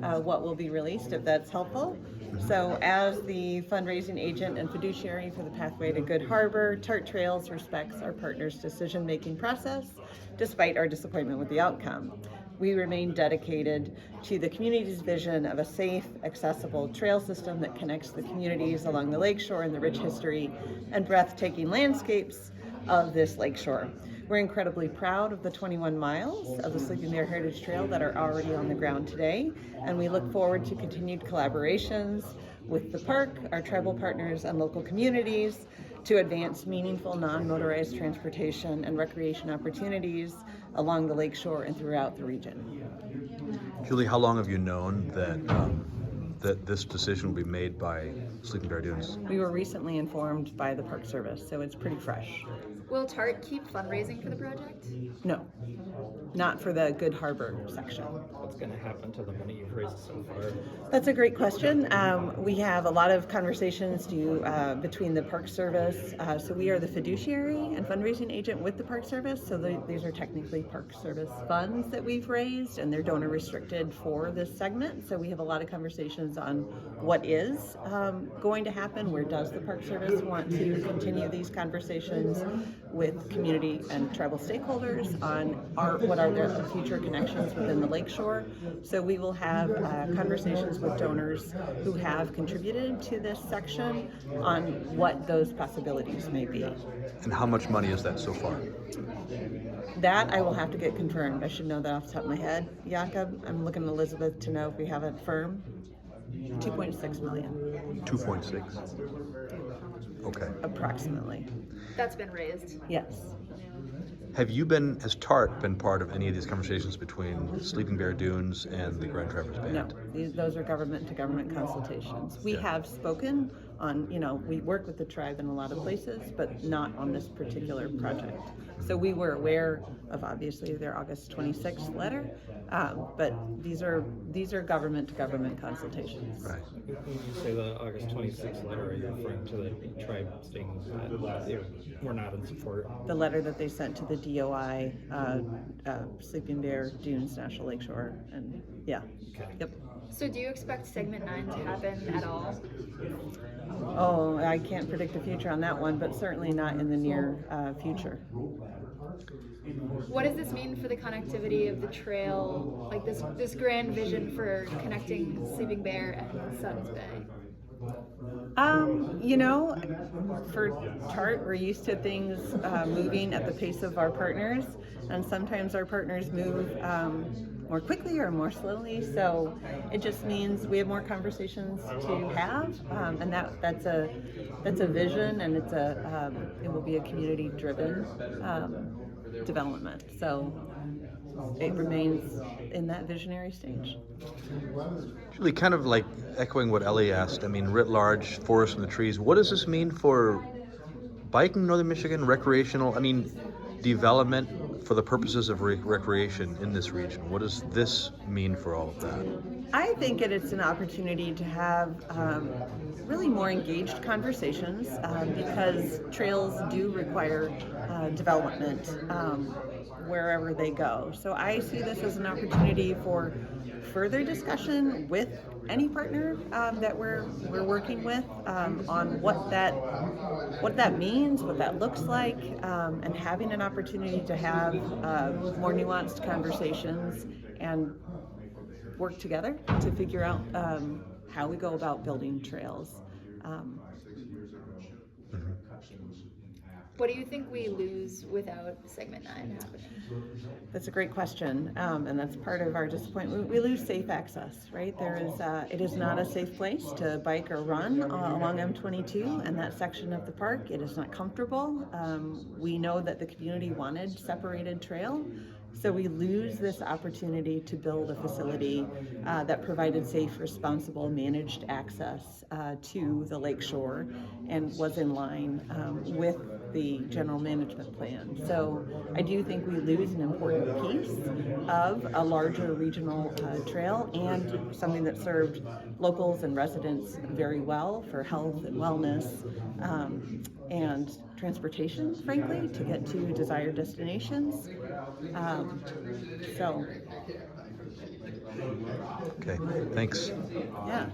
what will be released, if that's helpful. So as the fundraising agent and fiduciary for the Pathway to Good Harbor, TART Trails respects our partners' decision-making process despite our disappointment with the outcome. We remain dedicated to the community's vision of a safe, accessible trail system that connects the communities along the lakeshore and the rich history and breathtaking landscapes of this lakeshore. We're incredibly proud of the 21 miles of the Sleeping Bear Heritage Trail that are already on the ground today, and we look forward to continued collaborations with the park, our tribal partners, and local communities to advance meaningful non-motorized transportation and recreation opportunities along the lakeshore and throughout the region. Julie, how long have you known that this decision will be made by Sleeping Bear Dunes? We were recently informed by the Park Service, so it's pretty fresh. Will TART keep fundraising for the project? No, not for the Good Harbor section. What's going to happen to the money you've raised so far? That's a great question. We have a lot of conversations between the Park Service. So we are the fiduciary and fundraising agent with the Park Service. So these are technically Park Service funds that we've raised, and they're donor restricted for this segment. So we have a lot of conversations on what is going to happen. Where does the Park Service want to continue these conversations with community and tribal stakeholders on what are their future connections within the lakeshore. So we will have conversations with donors who have contributed to this section on what those possibilities may be. And how much money is that so far? That I will have to get confirmed. I should know that off the top of my head. Jakob, I'm looking at Elizabeth to know if we have it firm. 2.6 million. 2.6. Okay. Approximately. That's been raised. Yes. Has TART been part of any of these conversations between Sleeping Bear Dunes and the Grand Traverse Band? No, those are government-to-government consultations. We have spoken on, we work with the tribe in a lot of places, but not on this particular project. So we were aware of, obviously, their August 26th letter, but these are government-to-government consultations. Right. When you say the August 26th letter, are you referring to the tribe stating that they were not in support? The letter that they sent to the DOI, Sleeping Bear Dunes National Lakeshore, and yeah. Okay. Yep. So do you expect segment 9 to happen at all? Oh, I can't predict the future on that one, but certainly not in the near future. What does this mean for the connectivity of the trail, like this grand vision for connecting Sleeping Bear and Suns Bay? For TART, we're used to things moving at the pace of our partners, and sometimes our partners move more quickly or more slowly. So it just means we have more conversations to have, and that's a vision, and it will be a community-driven development. So it remains in that visionary stage. Julie, kind of like echoing what Ellie asked, I mean, writ large, forest and the trees, what does this mean for biking in Northern Michigan, recreational, development for the purposes of recreation in this region? What does this mean for all of that? I think it's an opportunity to have really more engaged conversations because trails do require development wherever they go. So I see this as an opportunity for further discussion with any partner that we're working with on what that means, what that looks like, and having an opportunity to have more nuanced conversations and work together to figure out how we go about building trails. What do you think we lose without segment 9 happening? That's a great question, and that's part of our disappointment. We lose safe access, right? It is not a safe place to bike or run along M22 and that section of the park. It is not comfortable. We know that the community wanted separated trail, so we lose this opportunity to build a facility that provided safe, responsible, managed access to the lakeshore and was in line with the general management plan. So I do think we lose an important piece of a larger regional trail and something that served locals and residents very well for health and wellness and transportation, frankly, to get to desired destinations. So Okay, thanks. Yeah.